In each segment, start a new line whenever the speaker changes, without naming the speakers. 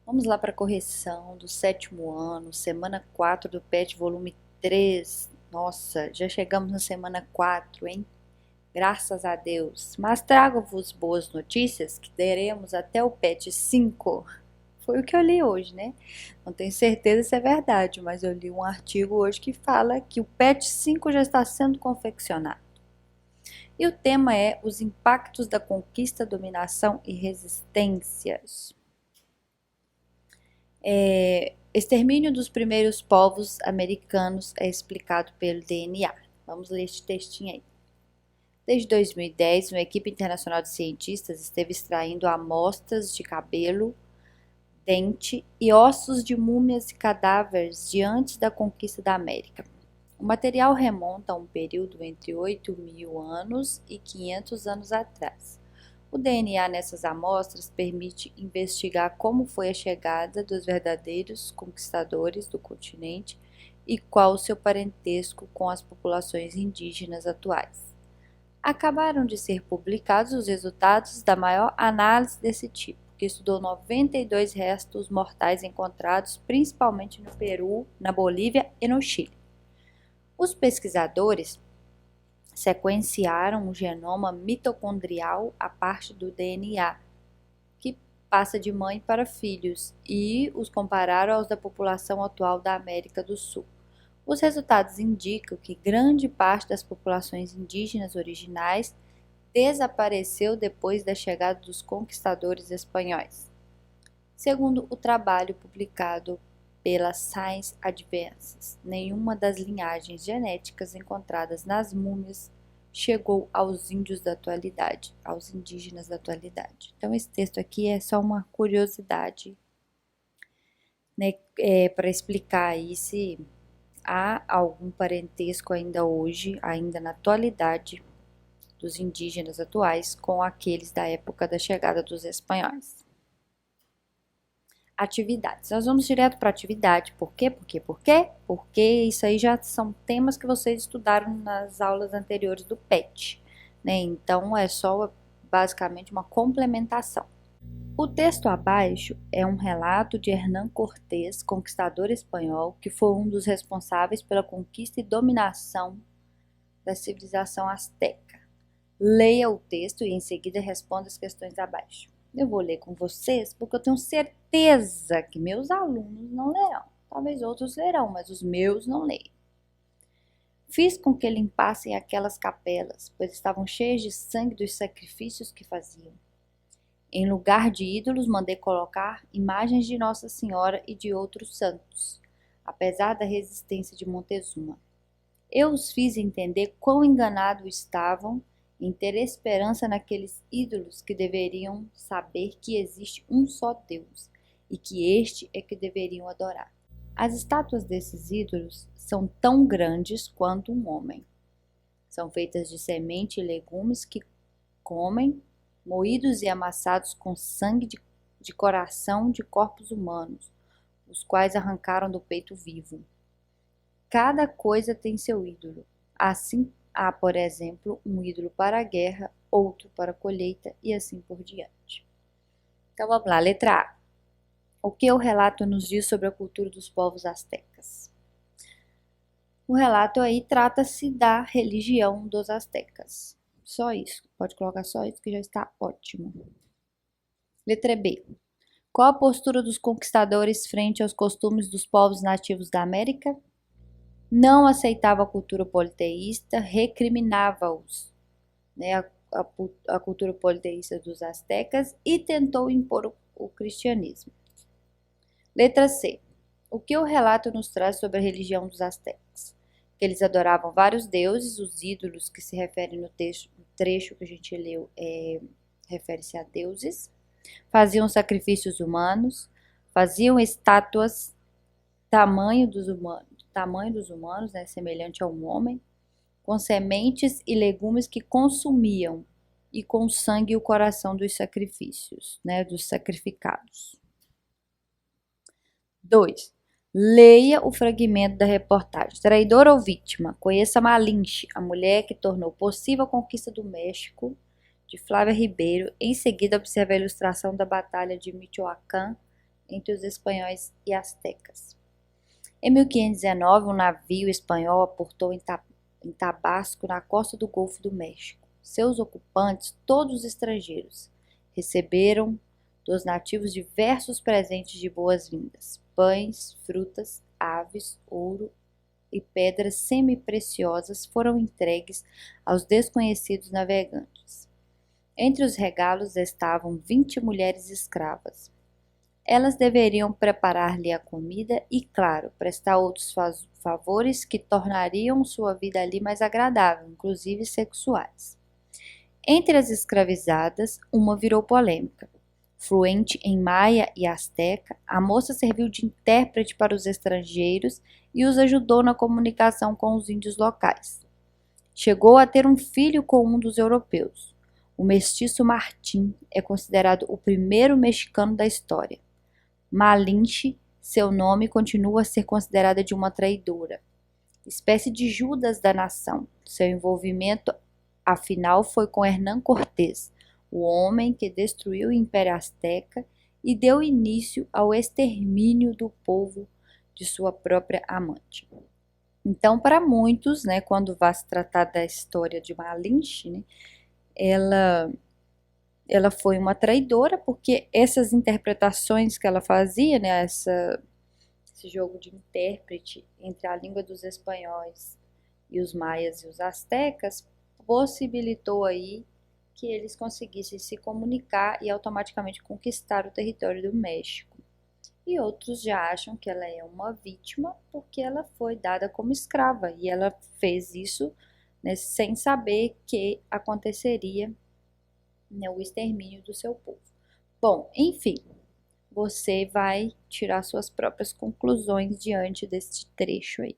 Vamos lá para a correção do sétimo ano, semana 4 do PET, volume 3. Nossa, já chegamos na semana 4, hein? Graças a Deus. Mas trago-vos boas notícias que teremos até o PET 5. Foi o que eu li hoje, né? Não tenho certeza se é verdade, mas eu li um artigo hoje que fala que o PET 5 já está sendo confeccionado. E o tema é os impactos da conquista, dominação e resistências. Extermínio dos primeiros povos americanos é explicado pelo DNA. Vamos ler este textinho aí. Desde 2010, uma equipe internacional de cientistas esteve extraindo amostras de cabelo, dente e ossos de múmias e cadáveres de antes da conquista da América. O material remonta a um período entre 8.000 anos e 500 anos atrás. O DNA nessas amostras permite investigar como foi a chegada dos verdadeiros conquistadores do continente e qual o seu parentesco com as populações indígenas atuais. Acabaram de ser publicados os resultados da maior análise desse tipo, que estudou 92 restos mortais encontrados principalmente no Peru, na Bolívia e no Chile. Os pesquisadores sequenciaram o genoma mitocondrial, a parte do DNA, que passa de mãe para filhos, e os compararam aos da população atual da América do Sul. Os resultados indicam que grande parte das populações indígenas originais desapareceu depois da chegada dos conquistadores espanhóis. Segundo o trabalho publicado pela Science Advances, nenhuma das linhagens genéticas encontradas nas múmias chegou aos índios da atualidade, aos indígenas da atualidade. Então, esse texto aqui é só uma curiosidade, né, para explicar aí se há algum parentesco ainda hoje, ainda na atualidade, dos indígenas atuais com aqueles da época da chegada dos espanhóis. Atividades. Nós vamos direto para atividade. Por quê? Porque isso aí já são temas que vocês estudaram nas aulas anteriores do PET, né? Então é só basicamente uma complementação. O texto abaixo é um relato de Hernán Cortés, conquistador espanhol, que foi um dos responsáveis pela conquista e dominação da civilização asteca. Leia o texto e em seguida responda as questões abaixo. Eu vou ler com vocês porque eu tenho certeza que meus alunos não lerão. Talvez outros lerão, mas os meus não leem. Fiz com que limpassem aquelas capelas, pois estavam cheias de sangue dos sacrifícios que faziam. Em lugar de ídolos, mandei colocar imagens de Nossa Senhora e de outros santos, apesar da resistência de Montezuma. Eu os fiz entender quão enganados estavam em ter esperança naqueles ídolos que deveriam saber que existe um só Deus e que este é que deveriam adorar. As estátuas desses ídolos são tão grandes quanto um homem. São feitas de semente e legumes que comem, moídos e amassados com sangue de coração de corpos humanos, os quais arrancaram do peito vivo. Cada coisa tem seu ídolo. Assim há, por exemplo, um ídolo para a guerra, outro para a colheita e assim por diante. Então vamos lá, letra A. O que o relato nos diz sobre a cultura dos povos astecas? O relato aí trata-se da religião dos astecas. Só isso, pode colocar só isso que já está ótimo. Letra B. Qual a postura dos conquistadores frente aos costumes dos povos nativos da América? Não aceitava a cultura politeísta, recriminava-os, né, a cultura politeísta dos astecas e tentou impor o cristianismo. Letra C. O que o relato nos traz sobre a religião dos astecas? Que eles adoravam vários deuses, os ídolos que se referem no trecho que a gente leu refere-se a deuses, faziam sacrifícios humanos, faziam estátuas tamanho dos humanos, né, semelhante a um homem, com sementes e legumes que consumiam, e com sangue e o coração dos sacrifícios, né, dos sacrificados. 2. Leia o fragmento da reportagem. Traidor ou vítima? Conheça Malinche, a mulher que tornou possível a conquista do México, de Flávia Ribeiro. Em seguida, observe a ilustração da Batalha de Michoacán entre os espanhóis e astecas. Em 1519, um navio espanhol aportou em Tabasco, na costa do Golfo do México. Seus ocupantes, todos estrangeiros, receberam dos nativos diversos presentes de boas-vindas: pães, frutas, aves, ouro e pedras semi-preciosas foram entregues aos desconhecidos navegantes. Entre os regalos estavam 20 mulheres escravas. Elas deveriam preparar-lhe a comida e, claro, prestar outros favores que tornariam sua vida ali mais agradável, inclusive sexuais. Entre as escravizadas, uma virou polêmica. Fluente em maia e asteca, a moça serviu de intérprete para os estrangeiros e os ajudou na comunicação com os índios locais. Chegou a ter um filho com um dos europeus. O mestiço Martim é considerado o primeiro mexicano da história. Malinche, seu nome, continua a ser considerada de uma traidora, espécie de Judas da nação. Seu envolvimento, afinal, foi com Hernán Cortés, o homem que destruiu o Império Azteca e deu início ao extermínio do povo de sua própria amante. Então, para muitos, né, quando vai se tratar da história de Malinche, né, ela foi uma traidora, porque essas interpretações que ela fazia, né, esse jogo de intérprete entre a língua dos espanhóis e os maias e os astecas, possibilitou aí que eles conseguissem se comunicar e automaticamente conquistar o território do México. E outros já acham que ela é uma vítima porque ela foi dada como escrava e ela fez isso, né, sem saber que aconteceria, né, o extermínio do seu povo. Bom, enfim, você vai tirar suas próprias conclusões diante deste trecho aí.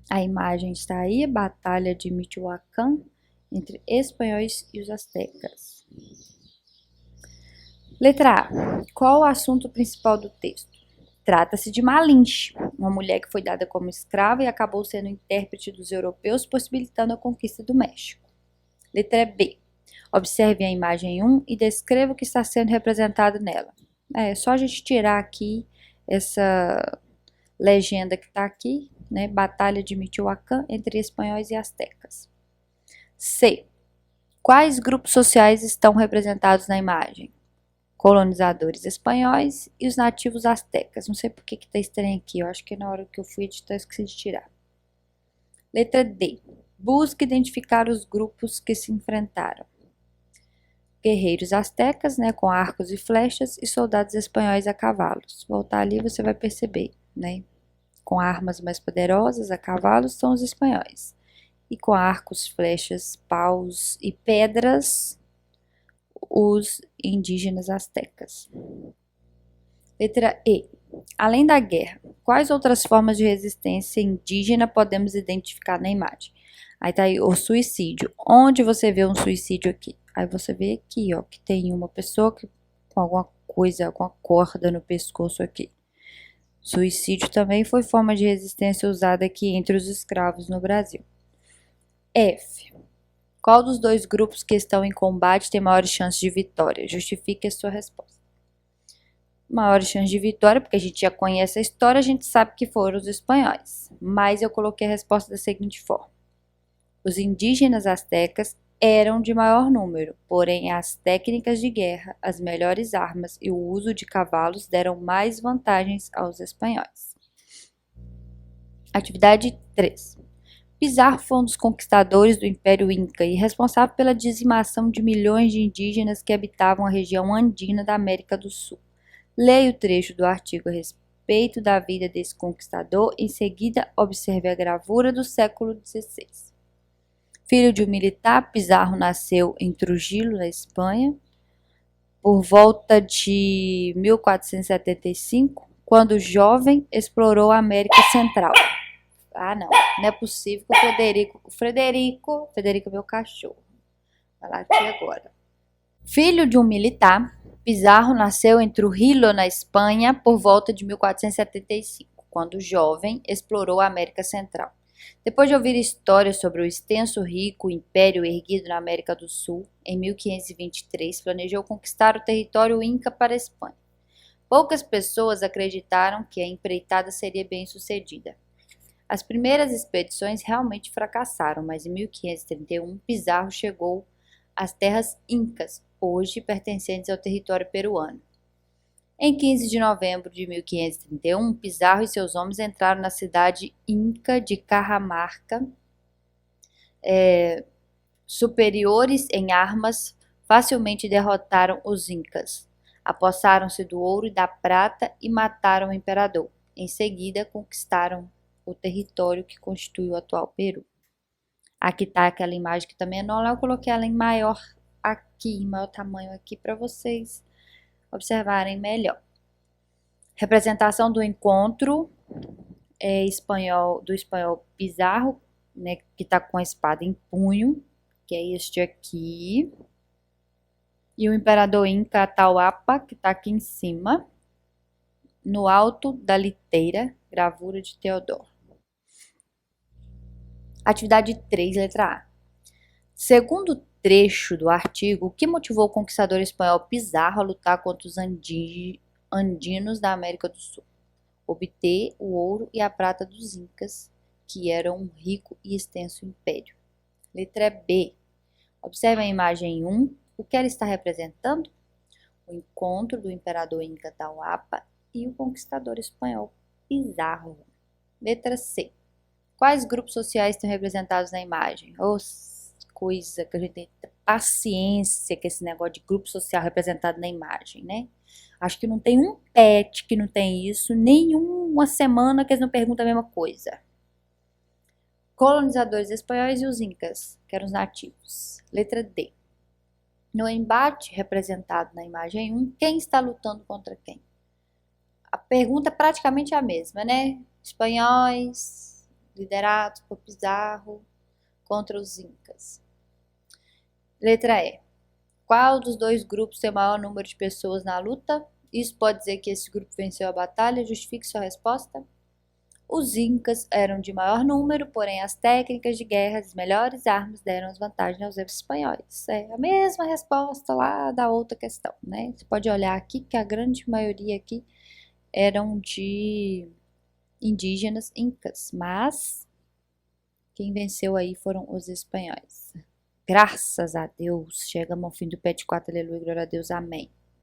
A imagem está aí, Batalha de Michoacán, entre espanhóis e os astecas. Letra A. Qual o assunto principal do texto? Trata-se de Malinche, uma mulher que foi dada como escrava e acabou sendo intérprete dos europeus, possibilitando a conquista do México. Letra B. Observe a imagem 1 e descreva o que está sendo representado nela. É só a gente tirar aqui essa legenda que está aqui, né? Batalha de Michoacán entre espanhóis e astecas. C. Quais grupos sociais estão representados na imagem? Colonizadores espanhóis e os nativos astecas. Não sei por que está estranho aqui, eu acho que na hora que eu fui editar eu esqueci de tirar. Letra D. Busque identificar os grupos que se enfrentaram. Guerreiros astecas, né, com arcos e flechas, e soldados espanhóis a cavalos. Voltar ali você vai perceber, né? Com armas mais poderosas a cavalos são os espanhóis. E com arcos, flechas, paus e pedras, os indígenas astecas. Letra E. Além da guerra, quais outras formas de resistência indígena podemos identificar na imagem? Aí tá aí o suicídio. Onde você vê um suicídio aqui? Aí você vê aqui, ó, que tem uma pessoa com alguma coisa, alguma corda no pescoço aqui. Suicídio também foi forma de resistência usada aqui entre os escravos no Brasil. F. Qual dos dois grupos que estão em combate tem maiores chances de vitória? Justifique a sua resposta. Maiores chances de vitória, porque a gente já conhece a história, a gente sabe que foram os espanhóis. Mas eu coloquei a resposta da seguinte forma. Os indígenas astecas eram de maior número, porém as técnicas de guerra, as melhores armas e o uso de cavalos deram mais vantagens aos espanhóis. Atividade 3. Pizarro foi um dos conquistadores do Império Inca e responsável pela dizimação de milhões de indígenas que habitavam a região andina da América do Sul. Leia o trecho do artigo a respeito da vida desse conquistador, em seguida observe a gravura do século XVI. Filho de um militar, Pizarro nasceu em Trujillo, na Espanha, por volta de 1475, quando jovem explorou a América Central. Ah, não é possível que o Frederico é meu cachorro. Vai latir agora. Filho de um militar, Pizarro nasceu em Trujillo, na Espanha, por volta de 1475, quando jovem explorou a América Central. Depois de ouvir histórias sobre o extenso rico império erguido na América do Sul, em 1523 planejou conquistar o território Inca para a Espanha. Poucas pessoas acreditaram que a empreitada seria bem-sucedida. As primeiras expedições realmente fracassaram, mas em 1531 Pizarro chegou às terras incas, hoje pertencentes ao território peruano. Em 15 de novembro de 1531, Pizarro e seus homens entraram na cidade inca de Cajamarca. Superiores em armas, facilmente derrotaram os incas. Apossaram-se do ouro e da prata e mataram o imperador. Em seguida, conquistaram o território que constitui o atual Peru. Aqui está aquela imagem que também é menor, eu coloquei ela em maior aqui, em maior tamanho aqui para vocês observarem melhor. Representação do encontro do espanhol Pizarro, né, que está com a espada em punho, que é este aqui. E o imperador Inca Atahualpa, que está aqui em cima, no alto da liteira, gravura de Teodoro. Atividade 3, letra A. Segundo trecho do artigo, o que motivou o conquistador espanhol Pizarro a lutar contra os andinos da América do Sul? Obter o ouro e a prata dos incas, que eram um rico e extenso império. Letra B. Observe a imagem 1. O que ela está representando? O encontro do imperador Inca Atahualpa e o conquistador espanhol Pizarro. Letra C. Quais grupos sociais estão representados na imagem? Coisa que a gente tem paciência com esse negócio de grupo social representado na imagem, né? Acho que não tem um pet que não tem isso, nenhuma semana que eles não perguntam a mesma coisa. Colonizadores espanhóis e os incas, que eram os nativos. Letra D. No embate representado na imagem 1, quem está lutando contra quem? A pergunta é praticamente a mesma, né? Espanhóis, liderados por Pizarro, contra os incas. Letra E. Qual dos dois grupos tem o maior número de pessoas na luta? Isso pode dizer que esse grupo venceu a batalha? Justifique sua resposta. Os incas eram de maior número, porém as técnicas de guerra, as melhores armas deram as vantagens aos espanhóis. É a mesma resposta lá da outra questão, né? Você pode olhar aqui que a grande maioria aqui eram de indígenas incas, mas quem venceu aí foram os espanhóis. Graças a Deus, chegamos ao fim do PET 4, aleluia, glória a Deus, amém.